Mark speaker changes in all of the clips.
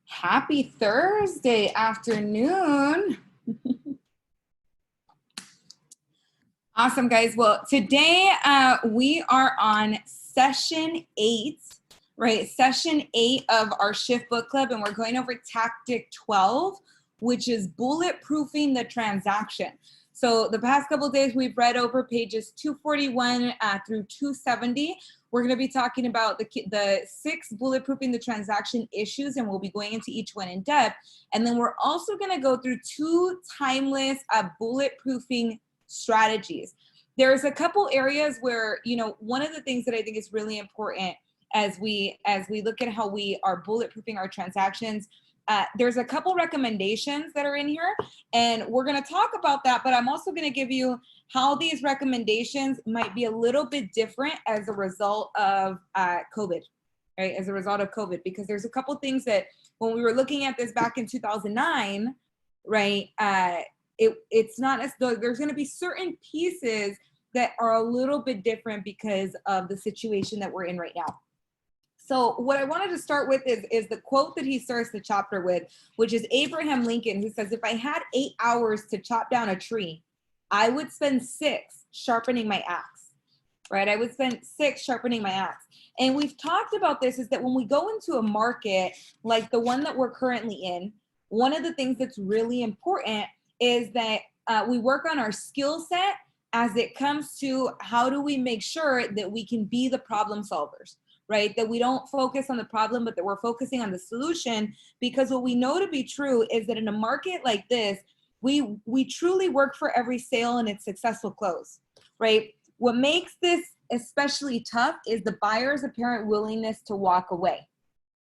Speaker 1: Happy Thursday afternoon. Awesome, guys. Well, today we are on session 8, right? Session 8 of our Shift Book Club, and we're going over tactic 12, which is bulletproofing the transaction. So the past couple of days, we've read over pages 241 through 270. We're going to be talking about the 6 bulletproofing the transaction issues, and we'll be going into each one in depth. And then we're also going to go through 2 timeless bulletproofing strategies. There's a couple areas where, one of the things that I think is really important as we look at how we are bulletproofing our transactions, there's a couple recommendations that are in here, and we're going to talk about that, but I'm also going to give you how these recommendations might be a little bit different as a result of COVID, right? As a result of COVID, because there's a couple things that when we were looking at this back in 2009, right, it's not as though there's going to be certain pieces that are a little bit different because of the situation that we're in right now. So what I wanted to start with is the quote that he starts the chapter with, which is Abraham Lincoln, who says, if I had 8 hours to chop down a tree, I would spend 6 sharpening my axe, right? I would spend 6 sharpening my axe. And we've talked about this, is that when we go into a market like the one that we're currently in, one of the things that's really important is that we work on our skill set as it comes to how do we make sure that we can be the problem solvers, right? That we don't focus on the problem, but that we're focusing on the solution, because what we know to be true is that in a market like this, we truly work for every sale and its successful close, right? What makes this especially tough is the buyer's apparent willingness to walk away,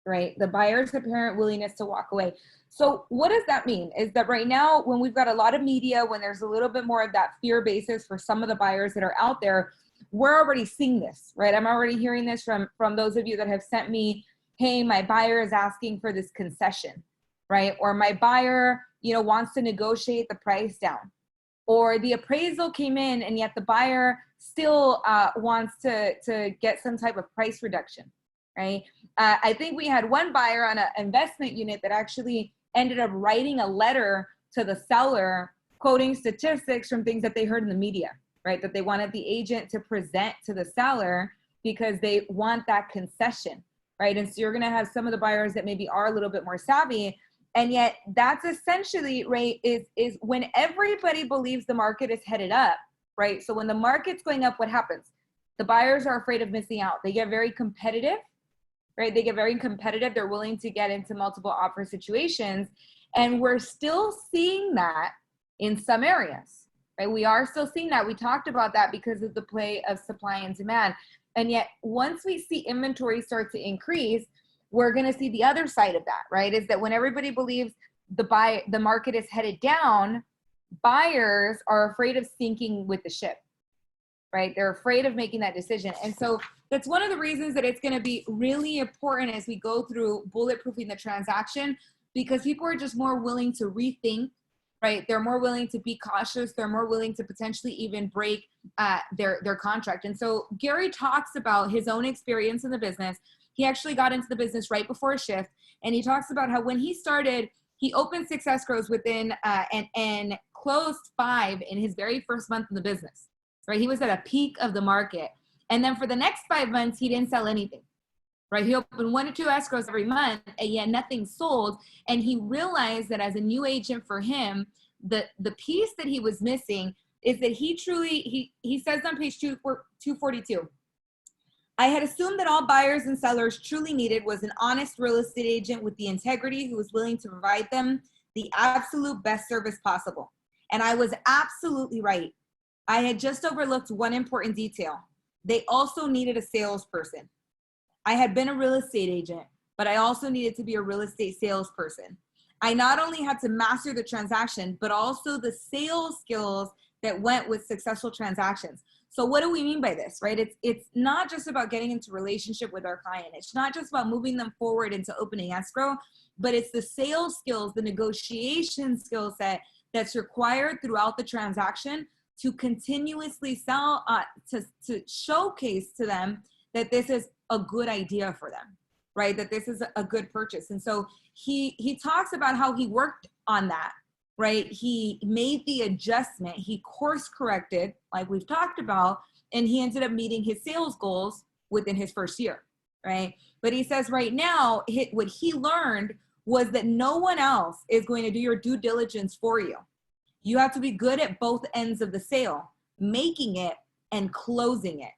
Speaker 1: right? The buyer's apparent willingness to walk away. So what does that mean? Is that right now, when we've got a lot of media, when there's a little bit more of that fear basis for some of the buyers that are out there, we're already seeing this, right? I'm already hearing this from those of you that have sent me, hey, my buyer is asking for this concession, right? Or my buyer, wants to negotiate the price down. Or the appraisal came in and yet the buyer still wants to get some type of price reduction, right? I think we had one buyer on an investment unit that actually ended up writing a letter to the seller quoting statistics from things that they heard in the media, right? That they wanted the agent to present to the seller because they want that concession, right? And so you're going to have some of the buyers that maybe are a little bit more savvy. And yet that's essentially, right, is when everybody believes the market is headed up, right? So when the market's going up, what happens? The buyers are afraid of missing out. They get very competitive, right? They get very competitive. They're willing to get into multiple offer situations. And we're still seeing that in some areas, right? We are still seeing that. We talked about that because of the play of supply and demand. And yet once we see inventory start to increase, we're going to see the other side of that, right? Is that when everybody believes the market is headed down, buyers are afraid of sinking with the ship, right? They're afraid of making that decision. And so that's one of the reasons that it's going to be really important as we go through bulletproofing the transaction, because people are just more willing to rethink, right? They're more willing to be cautious. They're more willing to potentially even break their contract. And so Gary talks about his own experience in the business. He actually got into the business right before a shift. And he talks about how when he started, he opened 6 escrows within and closed 5 in his very first month in the business, right? He was at a peak of the market. And then for the next 5 months, he didn't sell anything, right? He opened 1 to 2 escrows every month, and yet nothing sold. And he realized that as a new agent for him, the piece that he was missing is that he truly, he says on page 242, I had assumed that all buyers and sellers truly needed was an honest real estate agent with the integrity who was willing to provide them the absolute best service possible. And I was absolutely right. I had just overlooked one important detail. They also needed a salesperson. I had been a real estate agent, but I also needed to be a real estate salesperson. I not only had to master the transaction, but also the sales skills that went with successful transactions. So what do we mean by this, right? It's not just about getting into relationship with our client. It's not just about moving them forward into opening escrow, but it's the sales skills, the negotiation skill set that's required throughout the transaction to continuously sell, to showcase to them that this is a good idea for them, right? That this is a good purchase. And so he talks about how he worked on that, right? He made the adjustment, he course corrected, like we've talked about, and he ended up meeting his sales goals within his first year, right? But he says right now, what he learned was that no one else is going to do your due diligence for you. You have to be good at both ends of the sale, making it and closing it.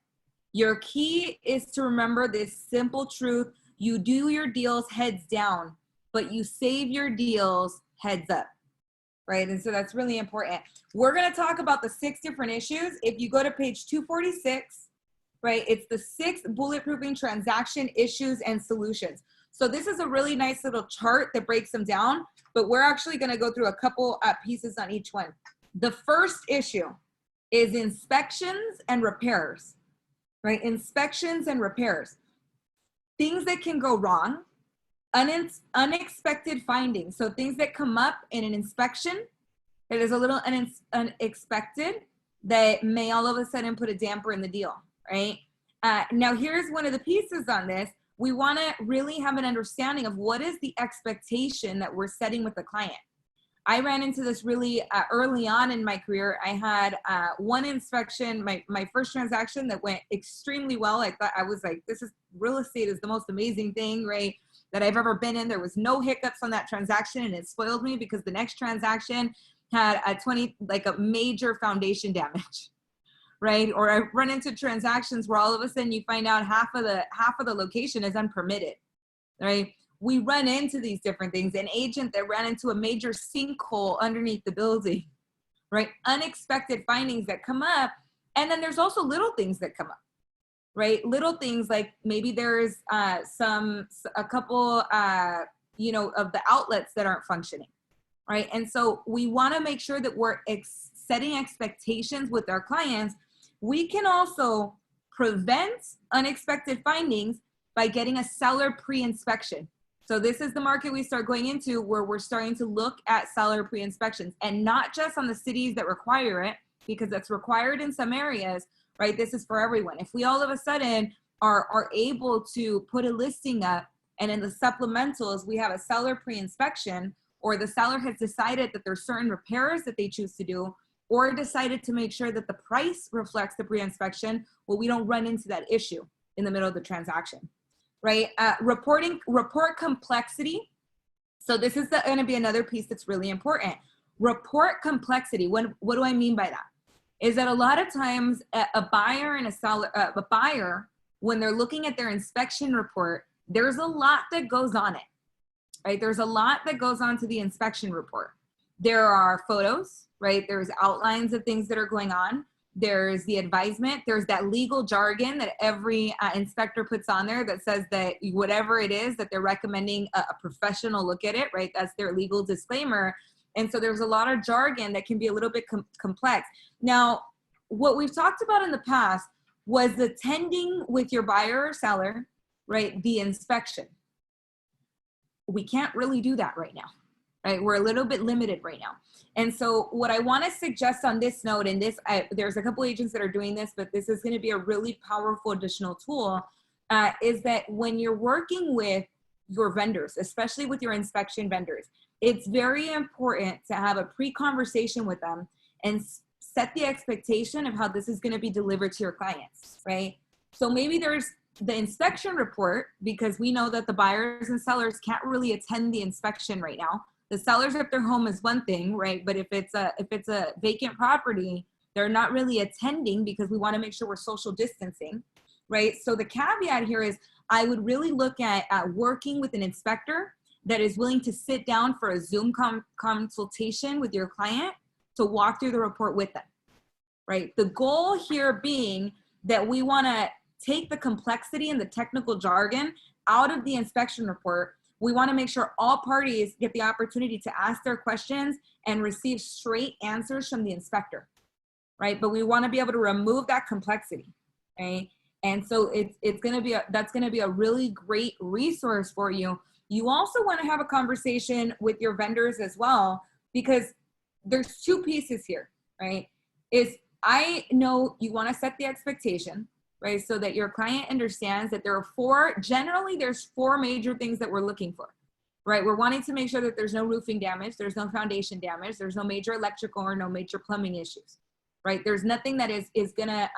Speaker 1: Your key is to remember this simple truth. You do your deals heads down, but you save your deals heads up, right? And so that's really important. We're going to talk about the 6 different issues. If you go to page 246, right, it's the 6 bulletproofing transaction issues and solutions. So this is a really nice little chart that breaks them down, but we're actually going to go through a couple pieces on each one. The first issue is inspections and repairs, right? Inspections and repairs. Things that can go wrong, unexpected findings. So things that come up in an inspection that is a little unexpected that may all of a sudden put a damper in the deal, right? Now here's one of the pieces on this. We want to really have an understanding of what is the expectation that we're setting with the client. I ran into this really early on in my career. I had one inspection, my first transaction that went extremely well. I thought, I was like, this is real estate is the most amazing thing, right, that I've ever been in. There was no hiccups on that transaction, and it spoiled me because the next transaction had a major foundation damage, right? Or I run into transactions where all of a sudden you find out half of the location is unpermitted, right? We run into these different things. An agent that ran into a major sinkhole underneath the building, right? Unexpected findings that come up. And then there's also little things that come up, right? Little things like maybe there's a couple, of the outlets that aren't functioning, right? And so we want to make sure that we're setting expectations with our clients. We can also prevent unexpected findings by getting a seller pre-inspection. So this is the market we start going into where we're starting to look at seller pre-inspections, and not just on the cities that require it, because that's required in some areas, right? This is for everyone. If we all of a sudden are able to put a listing up and in the supplementals, we have a seller pre-inspection, or the seller has decided that there's certain repairs that they choose to do, or decided to make sure that the price reflects the pre-inspection, well, we don't run into that issue in the middle of the transaction. Right? Report complexity. So this is going to be another piece that's really important. Report complexity. What do I mean by that? Is that a lot of times a buyer and a buyer, when they're looking at their inspection report, there's a lot that goes on it, right? There's a lot that goes on to the inspection report. There are photos, right? There's outlines of things that are going on. There's the advisement. There's that legal jargon that every inspector puts on there that says that whatever it is that they're recommending a professional look at it, right? That's their legal disclaimer. And so there's a lot of jargon that can be a little bit complex. Now, what we've talked about in the past was attending with your buyer or seller, right? The inspection. We can't really do that right now, right? We're a little bit limited right now. And so what I want to suggest on this note, and there's a couple agents that are doing this, but this is going to be a really powerful additional tool, is that when you're working with your vendors, especially with your inspection vendors, it's very important to have a pre-conversation with them and set the expectation of how this is going to be delivered to your clients, right? So maybe there's the inspection report, because we know that the buyers and sellers can't really attend the inspection right now. The sellers at their home is one thing, right? But if it's a vacant property, they're not really attending because we want to make sure we're social distancing, right? So the caveat here is I would really look at working with an inspector that is willing to sit down for a Zoom consultation with your client to walk through the report with them, right? The goal here being that we want to take the complexity and the technical jargon out of the inspection report. We want to make sure all parties get the opportunity to ask their questions and receive straight answers from the inspector, right? But we want to be able to remove that complexity, right? And so that's going to be a really great resource for you. You also want to have a conversation with your vendors as well, because there's 2 pieces here, right? I know you want to set the expectation, right? So that your client understands that generally there's four major things that we're looking for, right? We're wanting to make sure that there's no roofing damage, there's no foundation damage, there's no major electrical or no major plumbing issues, right? There's nothing that is gonna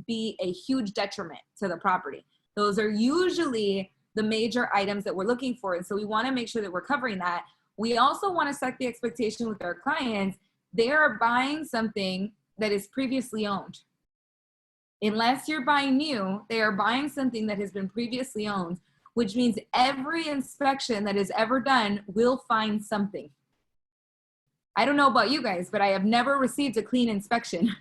Speaker 1: be a huge detriment to the property. Those are usually the major items that we're looking for. And so we wanna make sure that we're covering that. We also wanna set the expectation with our clients. They are buying something that is previously owned. Unless you're buying new, they are buying something that has been previously owned, which means every inspection that is ever done will find something. I don't know about you guys, but I have never received a clean inspection.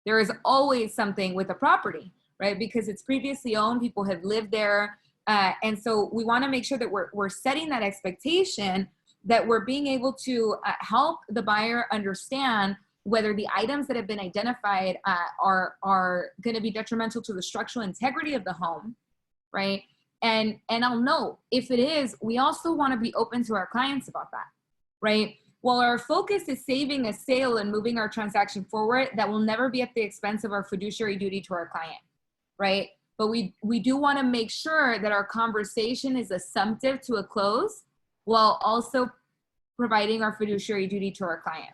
Speaker 1: There is always something with a property, right? Because it's previously owned, people have lived there. And so we wanna make sure that we're setting that expectation, that we're being able to help the buyer understand whether the items that have been identified are gonna be detrimental to the structural integrity of the home, right? And I'll note, if it is, we also wanna be open to our clients about that, right? While our focus is saving a sale and moving our transaction forward, that will never be at the expense of our fiduciary duty to our client, right? But we do wanna make sure that our conversation is assumptive to a close while also providing our fiduciary duty to our client,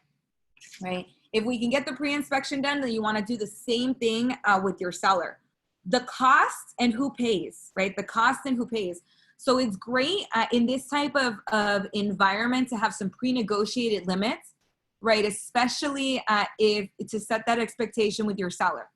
Speaker 1: right? If we can get the pre-inspection done, then you wanna do the same thing with your seller. The cost and who pays, right? The cost and who pays. So it's great in this type of environment to have some pre-negotiated limits, right? Especially if to set that expectation with your seller,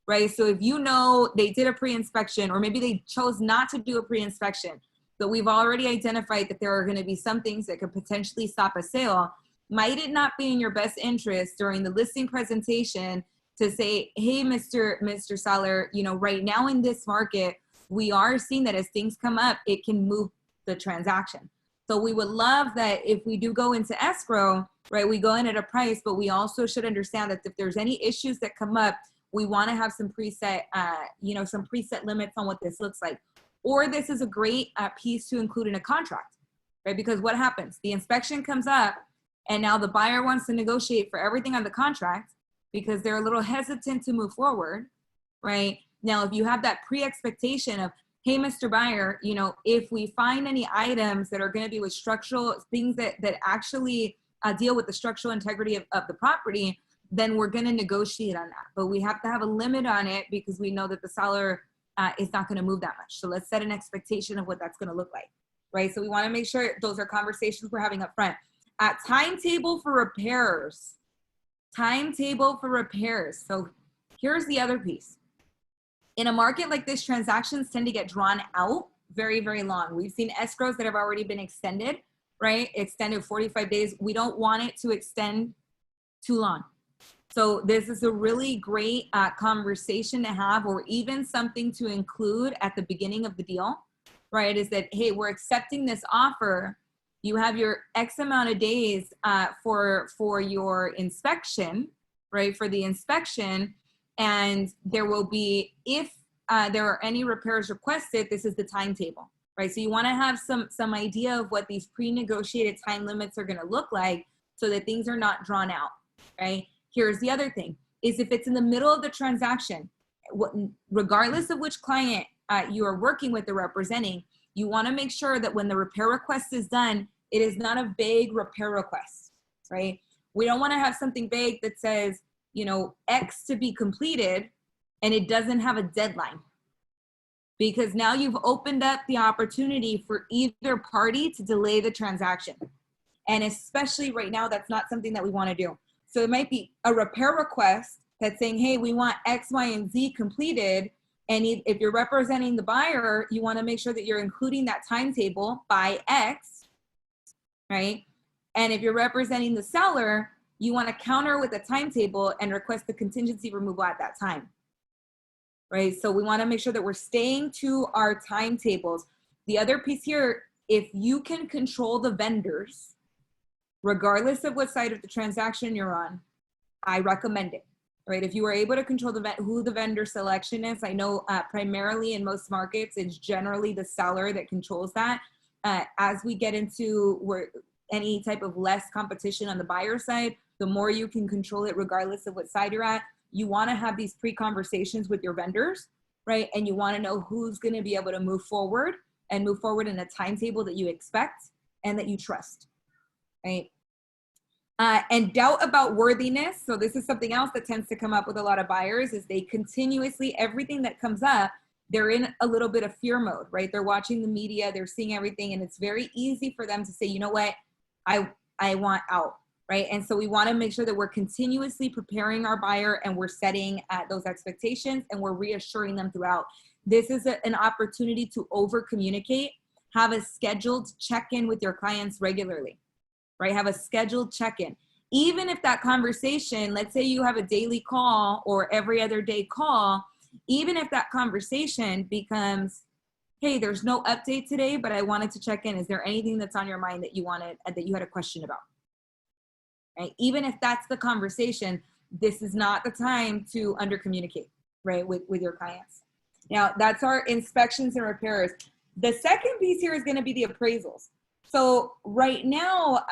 Speaker 1: right? So if you know they did a pre-inspection, or maybe they chose not to do a pre-inspection, but we've already identified that there are gonna be some things that could potentially stop a sale, might it not be in your best interest during the listing presentation to say, hey, Mr. Seller, you know, right now in this market, we are seeing that as things come up, it can move the transaction. So we would love that if we do go into escrow, right, we go in at a price, but we also should understand that if there's any issues that come up, we wanna have some preset, some preset limits on what this looks like. Or this is a great piece to include in a contract, right? Because what happens? The inspection comes up, and now the buyer wants to negotiate for everything on the contract because they're a little hesitant to move forward, right? Now, if you have that pre-expectation of, hey, Mr. Buyer, you know, if we find any items that are gonna be with structural things that actually deal with the structural integrity of the property, then we're gonna negotiate on that. But we have to have a limit on it because we know that the seller is not gonna move that much. So let's set an expectation of what that's gonna look like, right? So we wanna make sure those are conversations we're having up front. Timetable for repairs. Timetable for repairs. So here's the other piece. In a market like this, transactions tend to get drawn out very, very long. We've seen escrows that have already been extended, right? Extended 45 days. We don't want it to extend too long. So this is a really great conversation to have, or even something to include at the beginning of the deal, right? Is that, hey, we're accepting this offer. You have your X amount of days for your inspection, right? For the inspection. And there will be, if there are any repairs requested, this is the timetable, right? So you wanna have some idea of what these pre-negotiated time limits are gonna look like so that things are not drawn out, right? Here's the other thing, is if it's in the middle of the transaction, regardless of which client you are working with or representing, you wanna make sure that when the repair request is done, it is not a vague repair request, right? We don't wanna have something vague that says, you know, X to be completed, and it doesn't have a deadline. Because now you've opened up the opportunity for either party to delay the transaction. And especially right now, that's not something that we wanna do. So it might be a repair request that's saying, hey, we want X, Y, and Z completed. And if you're representing the buyer, you wanna make sure that you're including that timetable by X, right? And if you're representing the seller, you want to counter with a timetable and request the contingency removal at that time, right? So we want to make sure that we're staying to our timetables. The other piece here, if you can control the vendors, regardless of what side of the transaction you're on, I recommend it, right? If you are able to control who the vendor selection is, I know primarily in most markets, it's generally the seller that controls that. As we get into any type of less competition on the buyer side, the more you can control it regardless of what side you're at, you want to have these pre-conversations with your vendors, right? And you want to know who's going to be able to move forward and move forward in a timetable that you expect and that you trust, right? And doubt about worthiness. So this is something else that tends to come up with a lot of buyers, is they continuously, everything that comes up, they're in a little bit of fear mode, right? They're watching the media, they're seeing everything, and it's very easy for them to say, you know what, I want out, right? And so we want to make sure that we're continuously preparing our buyer, and we're setting those expectations, and we're reassuring them throughout. This is an opportunity to over communicate. Have a scheduled check-in with your clients regularly, right? Have a scheduled check-in. Even if that conversation, let's say you have a daily call or every other day call, even if that conversation becomes, hey, there's no update today, but I wanted to check in. Is there anything that's on your mind that you wanted, that you had a question about? Right? Even if that's the conversation, this is not the time to under communicate, right, with your clients. Now, that's our inspections and repairs. The second piece here is going to be the appraisals. So right now,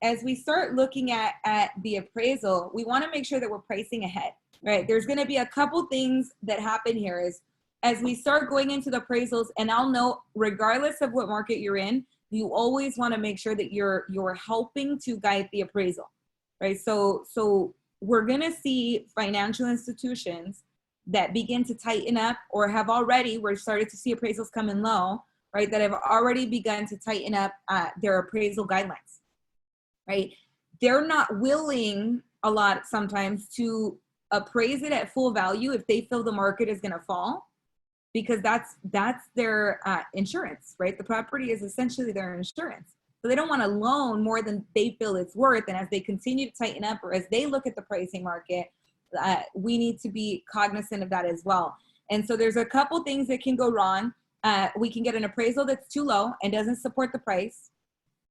Speaker 1: as we start looking at the appraisal, we want to make sure that we're pricing ahead, right? There's going to be a couple things that happen here is as we start going into the appraisals, and I'll note, regardless of what market you're in, you always want to make sure that you're helping to guide the appraisal, right? So we're going to see financial institutions that begin to tighten up, or have already, we're starting to see appraisals come in low, right, that have already begun to tighten up their appraisal guidelines, right? They're not willing a lot sometimes to appraise it at full value if they feel the market is gonna fall, because that's their insurance, right? The property is essentially their insurance. So they don't wanna loan more than they feel it's worth, and as they continue to tighten up, or as they look at the pricing market, we need to be cognizant of that as well. And so there's a couple things that can go wrong. We can get an appraisal that's too low and doesn't support the price.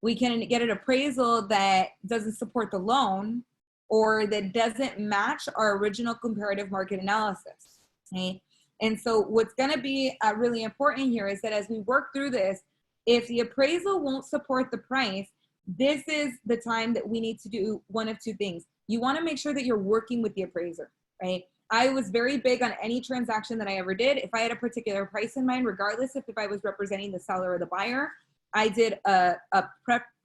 Speaker 1: We can get an appraisal that doesn't support the loan, or that doesn't match our original comparative market analysis, okay? And so what's gonna be really important here is that as we work through this, if the appraisal won't support the price, this is the time that we need to do one of two things. You wanna make sure that you're working with the appraiser, right? I was very big on any transaction that I ever did. If I had a particular price in mind, regardless if I was representing the seller or the buyer, I did a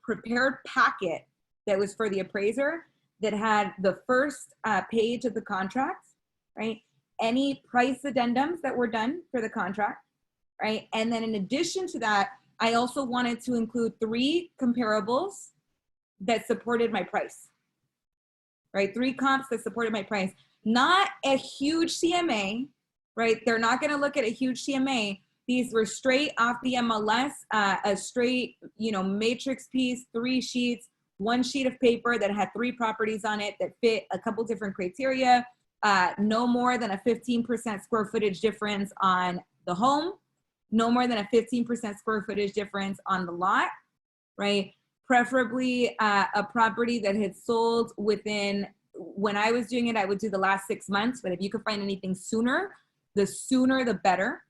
Speaker 1: prepared packet that was for the appraiser that had the first page of the contract, right? Any price addendums that were done for the contract, right? And then in addition to that, I also wanted to include 3 comparables that supported my price, right? 3 comps that supported my price. Not a huge CMA, right? They're not going to look at a huge CMA. These were straight off the MLS, a straight, matrix piece, 3 sheets, 1 sheet of paper that had 3 properties on it that fit a couple different criteria, no more than a 15% square footage difference on the home, no more than a 15% square footage difference on the lot, right? Preferably a property that had sold within, when I was doing it, I would do the last 6 months, but if you could find anything sooner the better,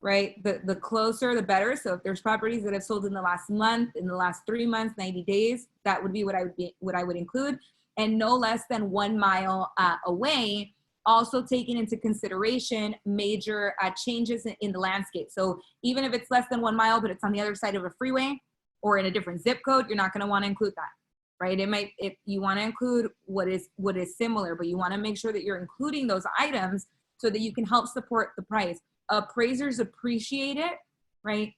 Speaker 1: right? The closer, the better. So if there's properties that have sold in the last month, in the last 3 months, 90 days, that would be what I would include. And no less than 1 mile away, also taking into consideration major changes in the landscape. So even if it's less than 1 mile, but it's on the other side of a freeway or in a different zip code, you're not going to want to include that, right? If you want to include what is similar, but you want to make sure that you're including those items so that you can help support the price. Appraisers appreciate it, right?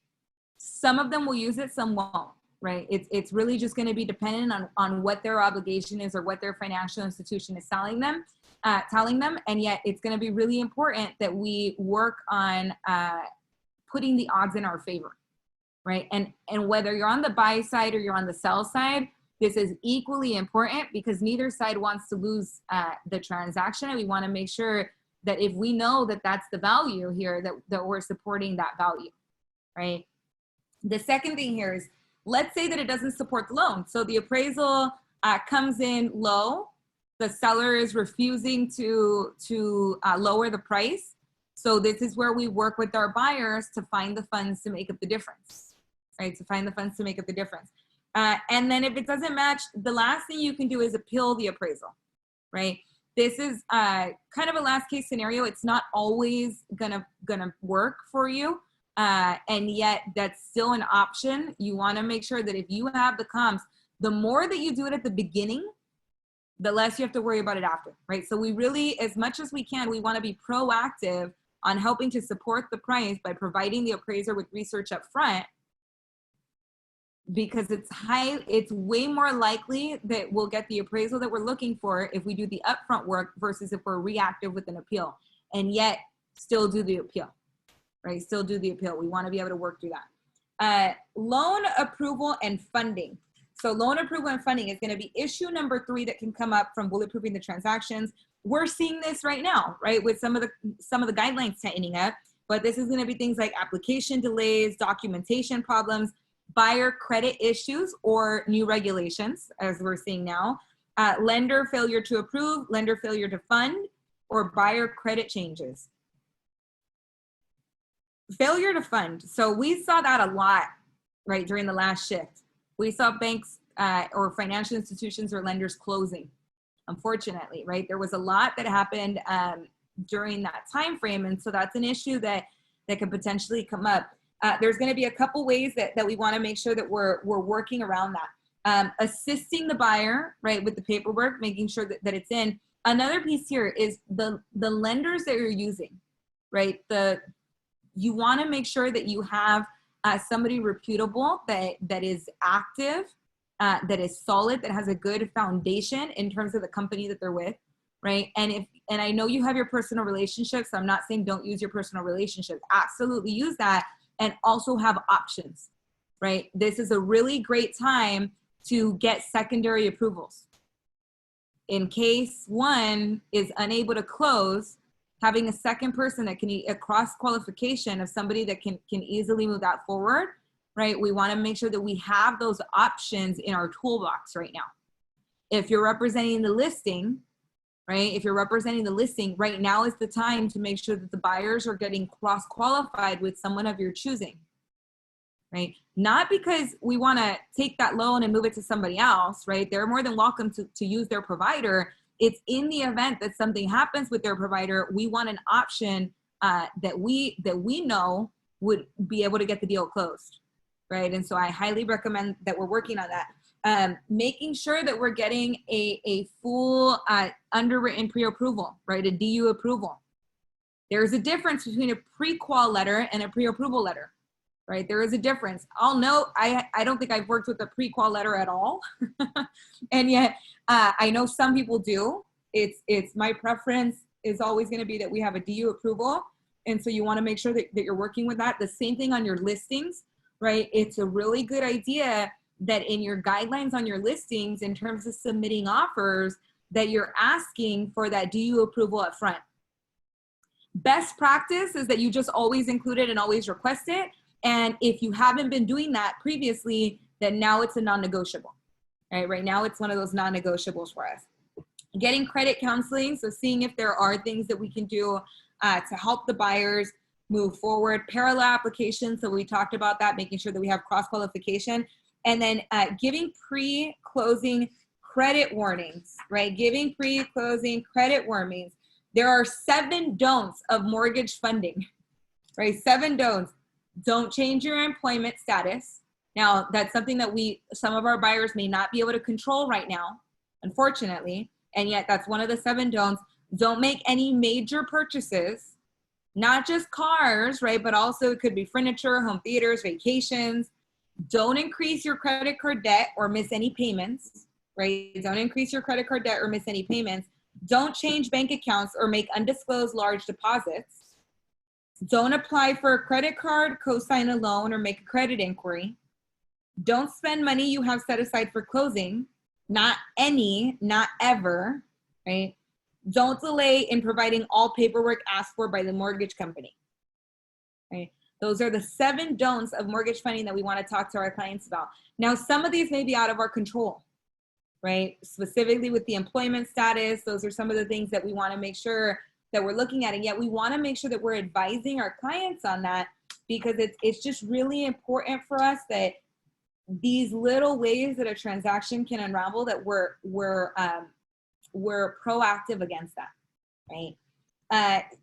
Speaker 1: Some of them will use it, some won't, right? It's really just going to be dependent on what their obligation is or what their financial institution is telling them. And yet it's going to be really important that we work on putting the odds in our favor, right? And whether you're on the buy side or you're on the sell side, this is equally important because neither side wants to lose the transaction. And we want to make sure that if we know that that's the value here, that we're supporting that value, right? The second thing here is, let's say that it doesn't support the loan. So the appraisal comes in low. The seller is refusing to lower the price. So this is where we work with our buyers to find the funds to make up the difference, right? To find the funds to make up the difference. And then if it doesn't match, the last thing you can do is appeal the appraisal, right? this is kind of a last case scenario. It's not always gonna work for you. And yet that's still an option. You wanna make sure that if you have the comms, the more that you do it at the beginning, the less you have to worry about it after, right? So we really, as much as we can, we wanna be proactive on helping to support the price by providing the appraiser with research up front, because it's way more likely that we'll get the appraisal that we're looking for if we do the upfront work versus if we're reactive with an appeal, and yet still do the appeal, right? Still do the appeal. We want to be able to work through that. Loan approval and funding. So loan approval and funding is going to be issue number 3 that can come up from bulletproofing the transactions. We're seeing this right now, right? With some of the guidelines tightening up, but this is going to be things like application delays, documentation problems, buyer credit issues or new regulations, as we're seeing now, lender failure to approve, lender failure to fund, or buyer credit changes. Failure to fund. So we saw that a lot, right, during the last shift. We saw banks or financial institutions or lenders closing, unfortunately, right? There was a lot that happened during that time frame, and so that's an issue that could potentially come up. There's going to be a couple ways that we want to make sure that we're working around that. Assisting the buyer, right, with the paperwork, making sure that it's in. Another piece here is the lenders that you're using, right? You want to make sure that you have somebody reputable that is active, that is solid, that has a good foundation in terms of the company that they're with, right? And I know you have your personal relationships, so I'm not saying don't use your personal relationships. Absolutely use that. And also have options, right? This is a really great time to get secondary approvals. In case one is unable to close, having a second person that can, a cross qualification of somebody that can easily move that forward, right? We want to make sure that we have those options in our toolbox right now. If you're representing the listing, right? If you're representing the listing, right now is the time to make sure that the buyers are getting cross-qualified with someone of your choosing, right? Not because we want to take that loan and move it to somebody else, right? They're more than welcome to use their provider. It's in the event that something happens with their provider, we want an option that we know would be able to get the deal closed, right? And so I highly recommend that we're working on that. Making sure that we're getting a full underwritten pre-approval, right? A DU approval. There's a difference between a pre-qual letter and a pre-approval letter, right? There is a difference. I'll note, I don't think I've worked with a pre-qual letter at all. And yet I know some people do. It's my preference is always going to be that we have a DU approval. And so you want to make sure that you're working with that. The same thing on your listings, right? It's a really good idea that in your guidelines on your listings, in terms of submitting offers, that you're asking for that DU approval up front. Best practice is that you just always include it and always request it. And if you haven't been doing that previously, then now it's a non-negotiable, right? Right now it's one of those non-negotiables for us. Getting credit counseling, so seeing if there are things that we can do to help the buyers move forward. Parallel applications, so we talked about that, making sure that we have cross-qualification. And then giving pre-closing credit warnings, right? Giving pre-closing credit warnings. There are 7 don'ts of mortgage funding, right? 7 don'ts. Don't change your employment status. Now, that's something that some of our buyers may not be able to control right now, unfortunately. And yet that's one of the 7 don'ts. Don't make any major purchases, not just cars, right? But also it could be furniture, home theaters, vacations. Don't increase your credit card debt or miss any payments, right? Don't increase your credit card debt or miss any payments. Don't change bank accounts or make undisclosed large deposits. Don't apply for a credit card, co-sign a loan, or make a credit inquiry. Don't spend money you have set aside for closing. Not any, not ever, right? Don't delay in providing all paperwork asked for by the mortgage company, right? Those are the 7 don'ts of mortgage funding that we want to talk to our clients about. Now, some of these may be out of our control, right? Specifically with the employment status, those are some of the things that we want to make sure that we're looking at. And yet we want to make sure that we're advising our clients on that, because it's just really important for us that these little ways that a transaction can unravel, that we're we're proactive against that, right?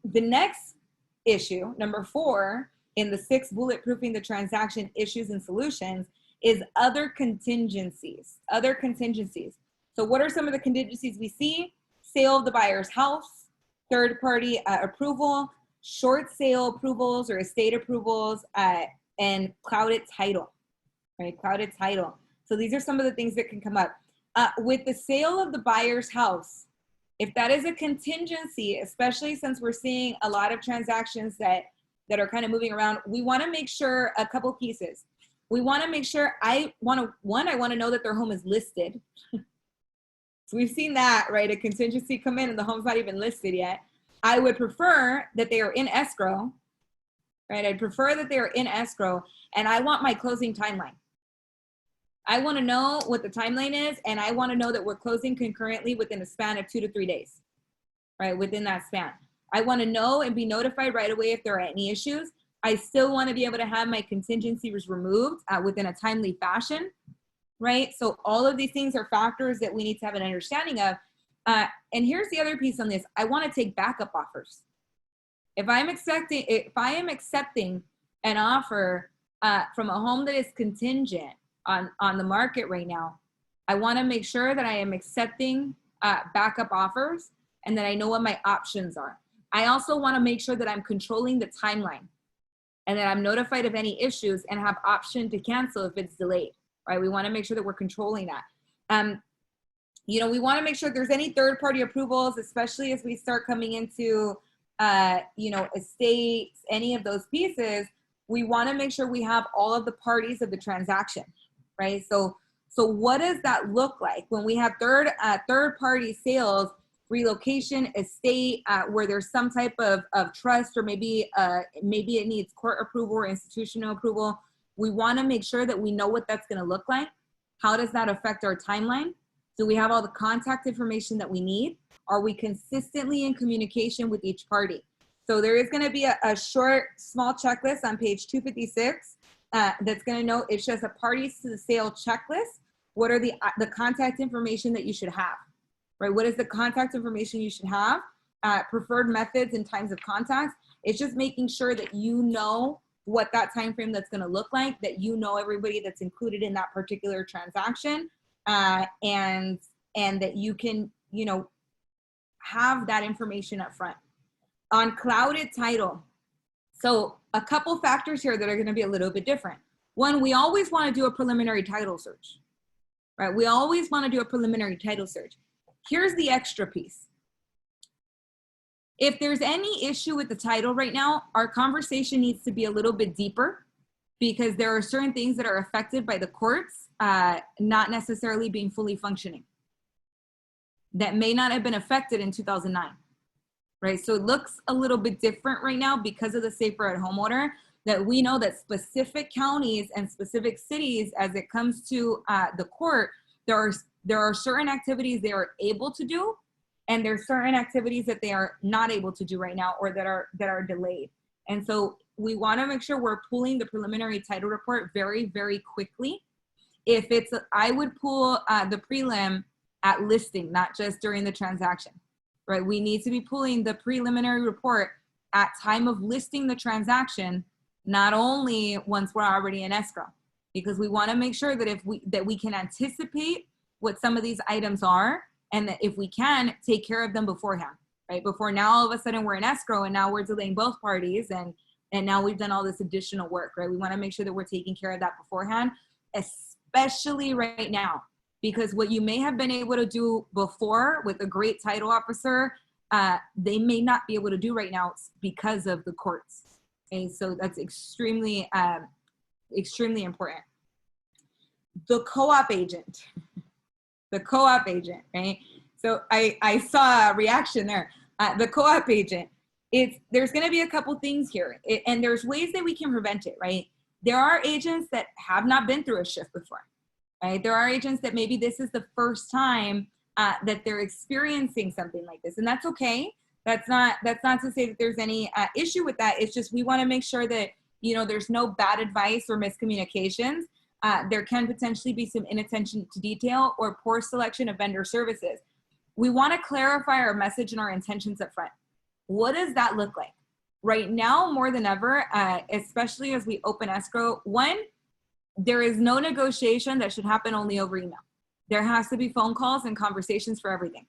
Speaker 1: The next issue, number 4, in the 6 bulletproofing the transaction issues and solutions, is other contingencies. Other contingencies. So what are some of the contingencies we see? Sale of the buyer's house, third-party approval, short sale approvals or estate approvals, and clouded title, right? Clouded title. So these are some of the things that can come up. With the sale of the buyer's house, if that is a contingency, especially since we're seeing a lot of transactions that are kind of moving around, we want to make sure a couple pieces. We want to make sure I want to know that their home is listed. So we've seen that, right? A contingency come in and the home's not even listed yet. I would prefer that they are in escrow, right? I'd prefer that they are in escrow, and I want my closing timeline. I want to know what the timeline is, and I want to know that we're closing concurrently within a span of 2 to 3 days, right? Within that span. I want to know and be notified right away if there are any issues. I still want to be able to have my contingencies removed within a timely fashion, right? So all of these things are factors that we need to have an understanding of. And here's the other piece on this. I want to take backup offers. If I am accepting an offer from a home that is contingent on the market right now, I want to make sure that I am accepting backup offers and that I know what my options are. I also want to make sure that I'm controlling the timeline and that I'm notified of any issues and have option to cancel if it's delayed, right? We want to make sure that we're controlling that. We want to make sure if there's any third-party approvals, especially as we start coming into, estates, any of those pieces, we want to make sure we have all of the parties of the transaction, right? So what does that look like when we have third-party sales, relocation, estate, where there's some type of trust, or maybe it needs court approval or institutional approval? We want to make sure that we know what that's going to look like. How does that affect our timeline? Do we have all the contact information that we need? Are we consistently in communication with each party? So there is going to be a short, small checklist on page 256 that's going to note, it's just a parties to the sale checklist. What are the contact information that you should have, right? What is the contact information you should have? Preferred methods and times of contact. It's just making sure that you know what that time frame that's going to look like, that you know everybody that's included in that particular transaction, and that you can, have that information up front. On clouded title, so a couple factors here that are going to be a little bit different. One, we always want to do a preliminary title search, right? We always want to do a preliminary title search. Here's the extra piece. If there's any issue with the title right now, our conversation needs to be a little bit deeper, because there are certain things that are affected by the courts not necessarily being fully functioning that may not have been affected in 2009, right? So it looks a little bit different right now because of the Safer at Home order, that we know that specific counties and specific cities, as it comes to the court, there are certain activities they are able to do, and there's certain activities that they are not able to do right now, or that are delayed. And so we want to make sure we're pulling the preliminary title report very, very quickly. I would pull the prelim at listing, not just during the transaction, right? We need to be pulling the preliminary report at time of listing the transaction, not only once we're already in escrow, because we want to make sure that we can anticipate what some of these items are, and that if we can, take care of them beforehand, right? Before now all of a sudden we're in escrow and now we're delaying both parties, and now we've done all this additional work, right? We want to make sure that we're taking care of that beforehand, especially right now, because what you may have been able to do before with a great title officer, they may not be able to do right now because of the courts. Okay, so that's extremely, extremely important. The co-op agent, right? So I saw a reaction there. The co-op agent, there's going to be a couple things here, and there's ways that we can prevent it, right? There are agents that have not been through a shift before, right? There are agents that maybe this is the first time that they're experiencing something like this, and that's okay. That's not to say that there's any issue with that. It's just we want to make sure that there's no bad advice or miscommunications. There can potentially be some inattention to detail or poor selection of vendor services. we want to clarify our message and our intentions up front. What does that look like? Right now, more than ever, especially as we open escrow, one, there is no negotiation that should happen only over email. There has to be phone calls and conversations for everything.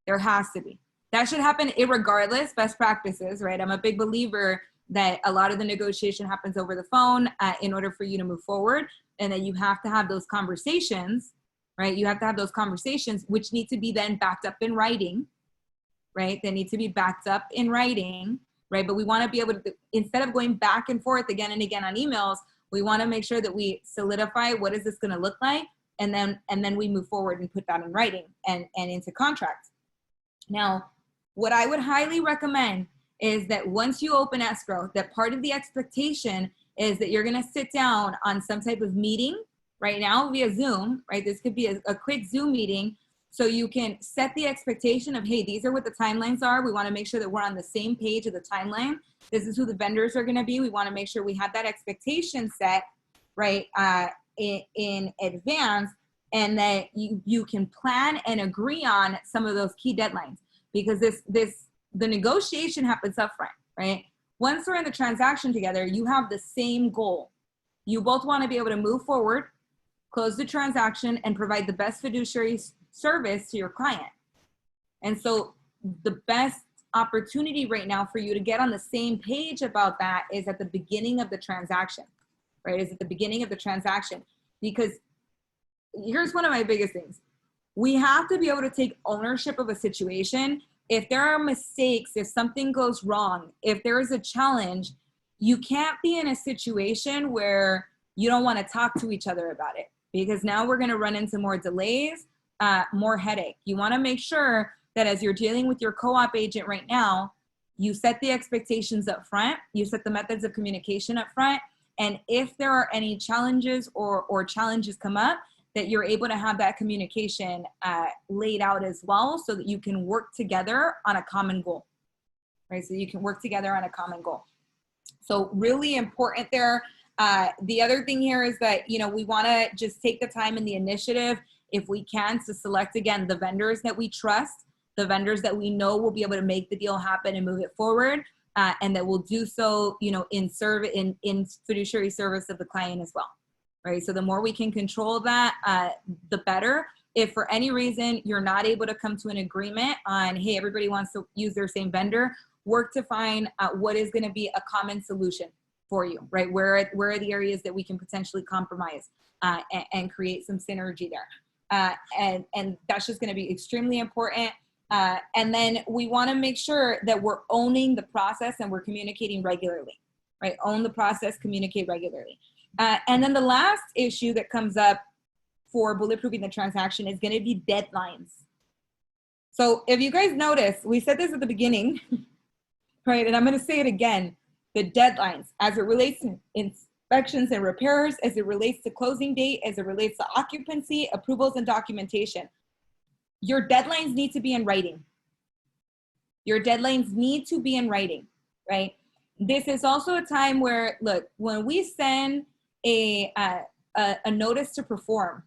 Speaker 1: There has to be. That should happen irregardless, best practices, right? I'm a big believer that a lot of the negotiation happens over the phone in order for you to move forward, and that you have to have those conversations, right? You have to have those conversations, which need to be then backed up in writing, right? They need to be backed up in writing, right? But we want to be able to, instead of going back and forth again and again on emails, we want to make sure that we solidify what is this going to look like, and then we move forward and put that in writing and into contracts. Now, what I would highly recommend is that once you open escrow, that part of the expectation is that you're going to sit down on some type of meeting right now via Zoom, right? This could be a quick Zoom meeting, so you can set the expectation of, hey, these are what the timelines are. We want to make sure that we're on the same page of the timeline. This is who the vendors are going to be. We want to make sure we have that expectation set, right, in advance, and that you can plan and agree on some of those key deadlines, because the negotiation happens up front, right? Once we're in the transaction together, you have the same goal. You both want to be able to move forward, close the transaction, and provide the best fiduciary service to your client. And so the best opportunity right now for you to get on the same page about that is at the beginning of the transaction, right? Is at the beginning of the transaction. Because here's one of my biggest things. We have to be able to take ownership of a situation. If there are mistakes, if something goes wrong, if there is a challenge, you can't be in a situation where you don't want to talk to each other about it, because now we're going to run into more delays, more headache. You want to make sure that as you're dealing with your co-op agent right now, you set the expectations up front, you set the methods of communication up front, and if there are any challenges or challenges come up, that you're able to have that communication laid out as well, so that you can work together on a common goal, right? So you can work together on a common goal. So really important there. The other thing here is that, we want to just take the time and the initiative, if we can, to select, again, the vendors that we trust, the vendors that we know will be able to make the deal happen and move it forward, and that will do so, in fiduciary service of the client as well. Right. So the more we can control that, the better. If for any reason you're not able to come to an agreement on, hey, everybody wants to use their same vendor, work to find what is going to be a common solution for you, right? Where are the areas that we can potentially compromise and create some synergy there? And that's just going to be extremely important. And then we want to make sure that we're owning the process and we're communicating regularly, right? Own the process, communicate regularly. And then the last issue that comes up for bulletproofing the transaction is going to be deadlines. So if you guys notice, we said this at the beginning, right? And I'm going to say it again, the deadlines as it relates to inspections and repairs, as it relates to closing date, as it relates to occupancy, approvals, and documentation. Your deadlines need to be in writing. Your deadlines need to be in writing, right? This is also a time where, look, when we send a notice to perform,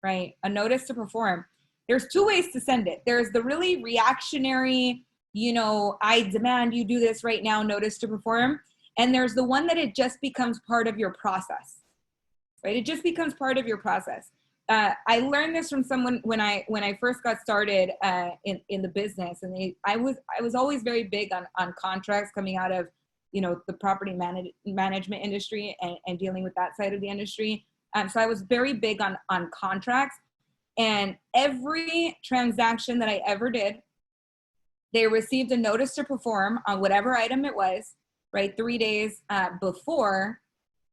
Speaker 1: right? A notice to perform, there's two ways to send it. There's the really reactionary, I demand you do this right now, notice to perform. And there's the one that it just becomes part of your process, right? It just becomes part of your process. I learned this from someone when I first got started in the business, and I was always very big on contracts coming out of the property management industry and dealing with that side of the industry. So I was very big on contracts, and every transaction that I ever did, they received a notice to perform on whatever item it was, right, 3 days before,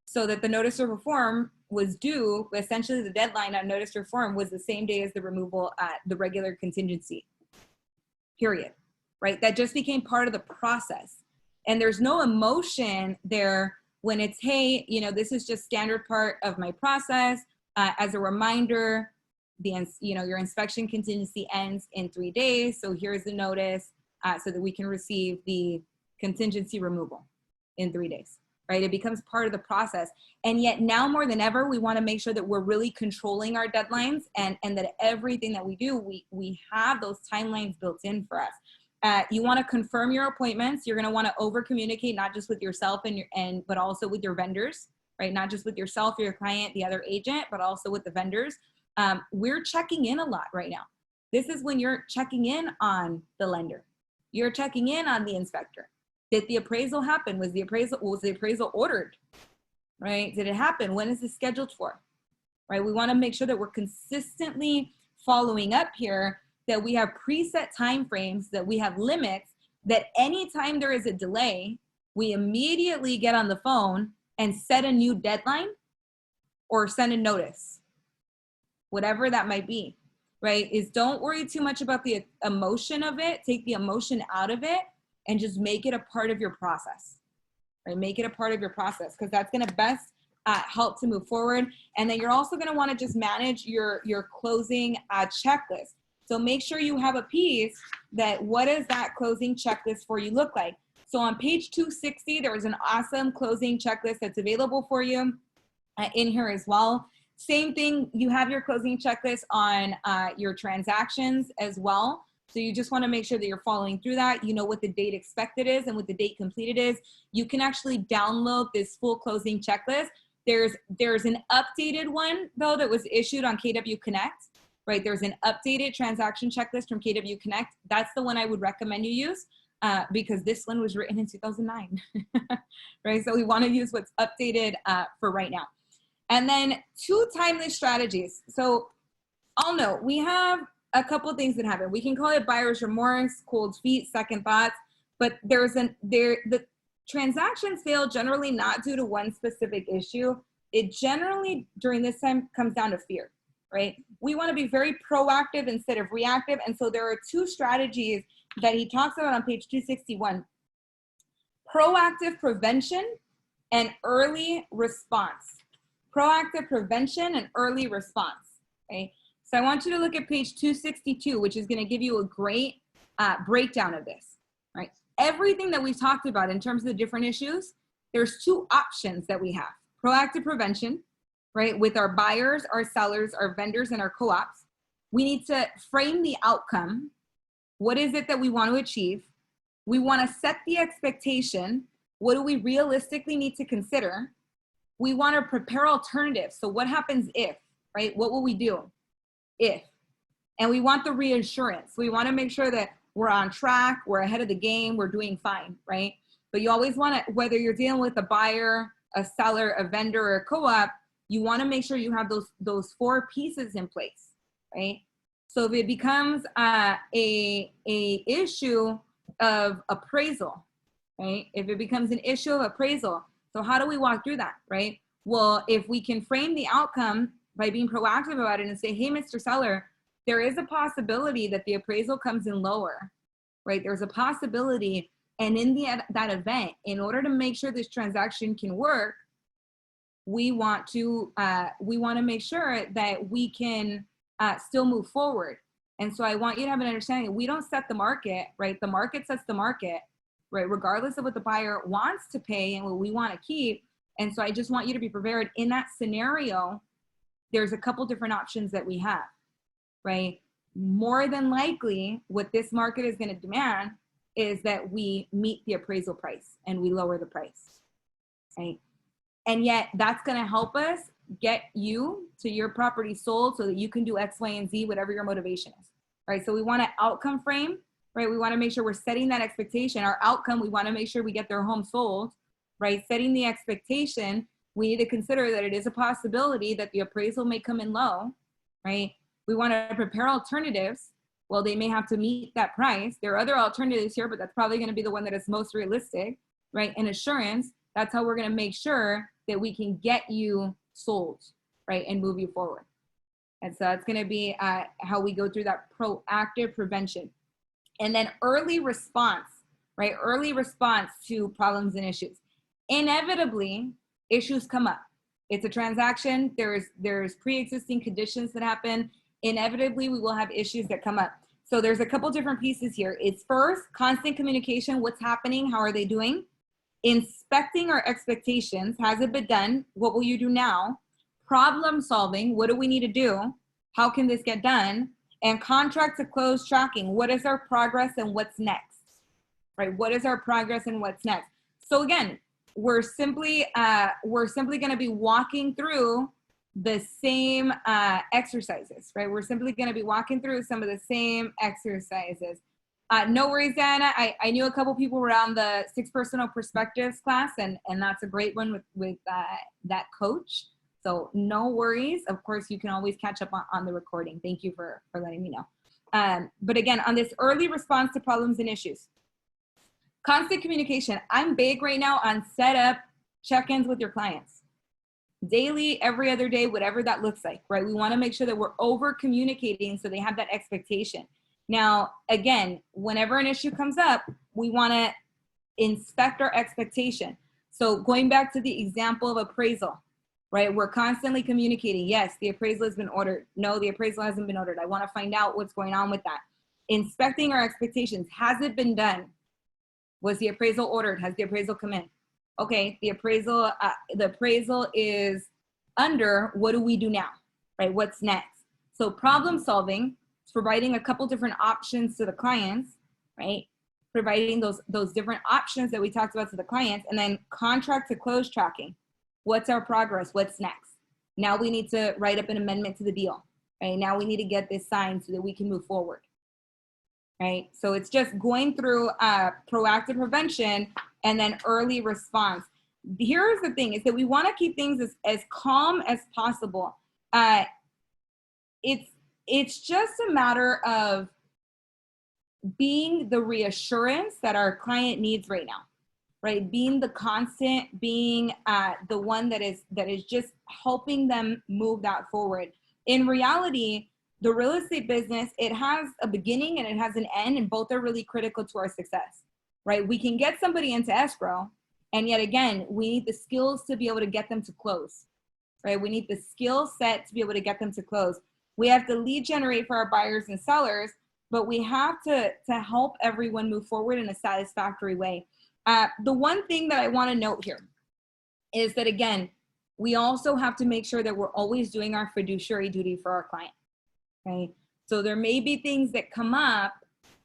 Speaker 1: so that the notice to perform was due. Essentially, the deadline on notice to perform was the same day as the removal at the regular contingency period, right? That just became part of the process. And there's no emotion there when it's, hey, this is just standard part of my process. As a reminder, your inspection contingency ends in 3 days. So here's the notice so that we can receive the contingency removal in 3 days, right? It becomes part of the process. And yet now more than ever, we want to make sure that we're really controlling our deadlines, and that everything that we do, we have those timelines built in for us. You want to confirm your appointments. You're going to want to over communicate, not just with yourself but also with your vendors, right? Not just with yourself or your client, the other agent, but also with the vendors. We're checking in a lot right now. This is when you're checking in on the lender. You're checking in on the inspector. Did the appraisal happen? Was the appraisal ordered? Right? Did it happen? When is it scheduled for? Right? We want to make sure that we're consistently following up here, that we have preset timeframes, that we have limits, that anytime there is a delay, we immediately get on the phone and set a new deadline or send a notice, whatever that might be, right? Is don't worry too much about the emotion of it. Take the emotion out of it and just make it a part of your process, right? Make it a part of your process, because that's going to best help to move forward. And then you're also going to want to just manage your closing checklist. So make sure you have a piece that, what does that closing checklist for you look like? So on page 260, there is an awesome closing checklist that's available for you in here as well. Same thing, you have your closing checklist on your transactions as well. So you just want to make sure that you're following through that. You know what the date expected is and what the date completed is. You can actually download this full closing checklist. There's an updated one though that was issued on KW Connect, right? There's an updated transaction checklist from KW Connect. That's the one I would recommend you use because this one was written in 2009, right? So we want to use what's updated for right now. And then 2 timely strategies. So I'll note, we have a couple things that happen. We can call it buyer's remorse, cold feet, second thoughts, but the transactions fail generally not due to one specific issue. It generally during this time comes down to fear, right? We want to be very proactive instead of reactive. And so there are 2 strategies that he talks about on page 261. Proactive prevention and early response. Proactive prevention and early response, okay? So I want you to look at page 262, which is going to give you a great breakdown of this, right? Everything that we've talked about in terms of the different issues, there's 2 options that we have. Proactive prevention, right? With our buyers, our sellers, our vendors, and our co-ops. We need to frame the outcome. What is it that we want to achieve? We want to set the expectation. What do we realistically need to consider? We want to prepare alternatives. So what happens if, right? What will we do if? And we want the reassurance. We want to make sure that we're on track, we're ahead of the game, we're doing fine, right? But you always want to, whether you're dealing with a buyer, a seller, a vendor, or a co-op, you want to make sure you have those 4 pieces in place, right? So if it becomes a issue of appraisal, right? If it becomes an issue of appraisal, so how do we walk through that, right? Well, if we can frame the outcome by being proactive about it and say, hey, Mr. Seller, there is a possibility that the appraisal comes in lower, right? There's a possibility. And in that event, in order to make sure this transaction can work, we want to make sure that we can still move forward. And so I want you to have an understanding that we don't set the market, right? The market sets the market, right? Regardless of what the buyer wants to pay and what we want to keep. And so I just want you to be prepared in that scenario. There's a couple different options that we have, right? More than likely, what this market is going to demand is that we meet the appraisal price and we lower the price, right? And yet that's going to help us get you to your property sold so that you can do X, Y, and Z, whatever your motivation is, right? So we want an outcome frame, right? We want to make sure we're setting that expectation. Our outcome, we want to make sure we get their home sold, right? Setting the expectation, we need to consider that it is a possibility that the appraisal may come in low, right? We want to prepare alternatives. Well, they may have to meet that price. There are other alternatives here, but that's probably going to be the one that is most realistic, right? And assurance, that's how we're going to make sure that we can get you sold, right? And move you forward. And so that's going to be how we go through that proactive prevention. And then early response, right? Early response to problems and issues. Inevitably, issues come up. It's a transaction. There's pre-existing conditions that happen. Inevitably, we will have issues that come up. So there's a couple different pieces here. It's first, constant communication. What's happening? How are they doing? Inspecting our expectations. Has it been done? What will you do now? Problem solving. What do we need to do? How can this get done? And contract to close tracking. What is our progress and what's next? Right? What is our progress and what's next? So again, we're simply going to be walking through the same exercises, right? We're simply going to be walking through some of the same exercises. No worries, Diana. I knew a couple people were on the 6 Personal Perspectives class, and that's a great one with that coach. So no worries. Of course, you can always catch up on the recording. Thank you for letting me know. But again, on this early response to problems and issues, constant communication. I'm big right now on set up check-ins with your clients. Daily, every other day, whatever that looks like, right? We want to make sure that we're over communicating so they have that expectation. Now, again, whenever an issue comes up, we want to inspect our expectation. So going back to the example of appraisal, right? We're constantly communicating. Yes, the appraisal has been ordered. No, the appraisal hasn't been ordered. I want to find out what's going on with that. Inspecting our expectations. Has it been done? Was the appraisal ordered? Has the appraisal come in? Okay, the appraisal is under. What do we do now? Right? What's next? So problem solving, providing a couple different options to the clients, right? Providing those different options that we talked about to the clients, and then contract to close tracking. What's our progress? What's next? Now we need to write up an amendment to the deal, right? Now we need to get this signed so that we can move forward, right? So it's just going through proactive prevention and then early response. Here's the thing, is that we want to keep things as calm as possible. It's just a matter of being the reassurance that our client needs right now, right? Being the constant, being the one that is just helping them move that forward. In reality, the real estate business, it has a beginning and it has an end, and both are really critical to our success, right? We can get somebody into escrow, and yet again, we need the skills to be able to get them to close, right? We need the skill set to be able to get them to close. We have to lead generate for our buyers and sellers, but we have to help everyone move forward in a satisfactory way. The one thing that I want to note here is that, again, we also have to make sure that we're always doing our fiduciary duty for our client, right? So there may be things that come up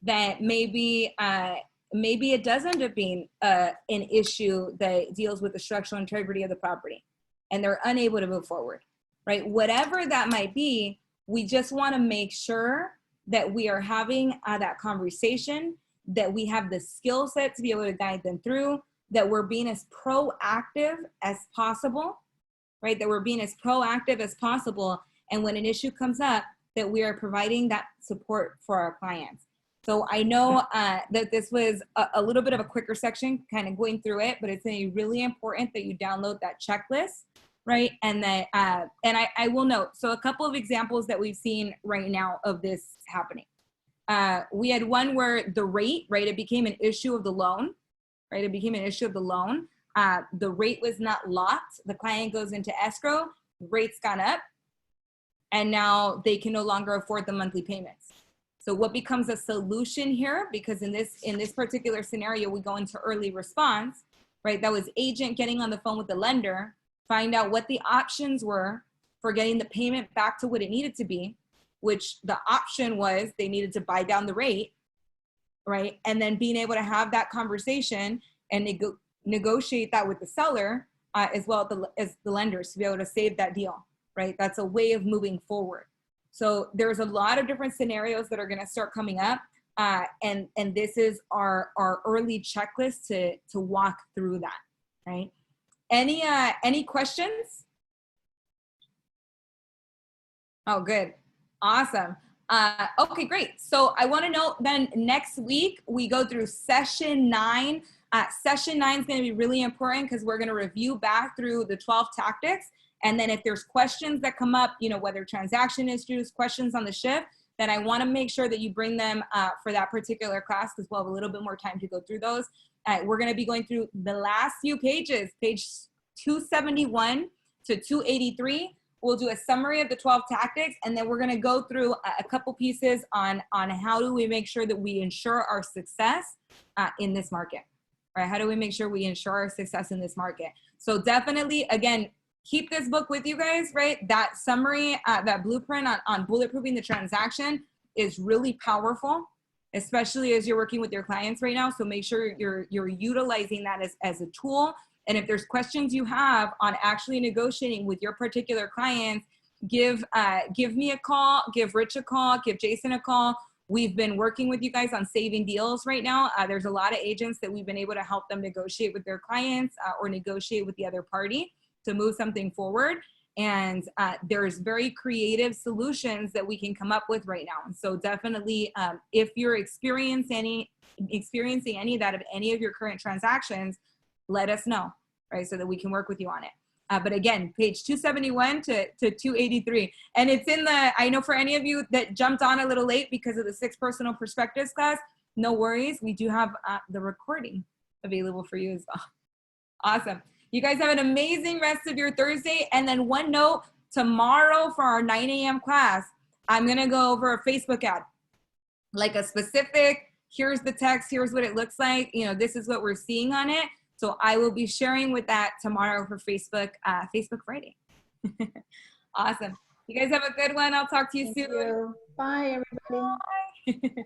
Speaker 1: that maybe it does end up being an issue that deals with the structural integrity of the property, and they're unable to move forward, right? Whatever that might be, we just want to make sure that we are having that conversation, that we have the skill set to be able to guide them through, that we're being as proactive as possible, right? That we're being as proactive as possible. And when an issue comes up, that we are providing that support for our clients. So I know that this was a little bit of a quicker section, kind of going through it, but it's really important that you download that checklist, right? And that, and I will note, so a couple of examples that we've seen right now of this happening. We had one where the rate, right? It became an issue of the loan, right? It became an issue of the loan. The rate was not locked. The client goes into escrow, rates gone up, and now they can no longer afford the monthly payments. So what becomes a solution here, because in this particular scenario, we go into early response, right? That was agent getting on the phone with the lender, find out what the options were for getting the payment back to what it needed to be, which the option was they needed to buy down the rate, right? And then being able to have that conversation and negotiate that with the seller as well as the lenders to be able to save that deal, right? That's a way of moving forward. So there's a lot of different scenarios that are going to start coming up. And this is our early checklist to walk through that, right? Any questions? Oh, good. Awesome. Okay, great. So I want to know then next week we go through session 9. Session 9 is going to be really important because we're going to review back through the 12 tactics. And then if there's questions that come up, you know, whether transaction issues, questions on the shift, then I want to make sure that you bring them for that particular class because we'll have a little bit more time to go through those. We're going to be going through the last few pages, page 271 to 283. We'll do a summary of the 12 tactics, and then we're going to go through a couple pieces on how do we make sure that we ensure our success in this market. right? How do we make sure we ensure our success in this market? So definitely, again, keep this book with you guys, right? That summary, that blueprint on bulletproofing the transaction is really powerful, especially as you're working with your clients right now. So make sure you're utilizing that as a tool. And if there's questions you have on actually negotiating with your particular clients, give me a call, give Rich a call, give Jason a call. We've been working with you guys on saving deals right now. There's a lot of agents that we've been able to help them negotiate with their clients or negotiate with the other party to move something forward. And there's very creative solutions that we can come up with right now. So definitely, if you're experiencing any of that of any of your current transactions, let us know, right? So that we can work with you on it. But again, page 271 to 283. And it's in the, I know for any of you that jumped on a little late because of the 6 personal perspectives class, no worries. We do have the recording available for you as well. Awesome. You guys have an amazing rest of your Thursday. And then one note, tomorrow for our 9 a.m. class, I'm going to go over a Facebook ad, like a specific, here's the text, here's what it looks like. You know, this is what we're seeing on it. So I will be sharing with that tomorrow for Facebook Friday. Awesome. You guys have a good one. I'll talk to you soon.
Speaker 2: Bye, everybody.
Speaker 1: Bye.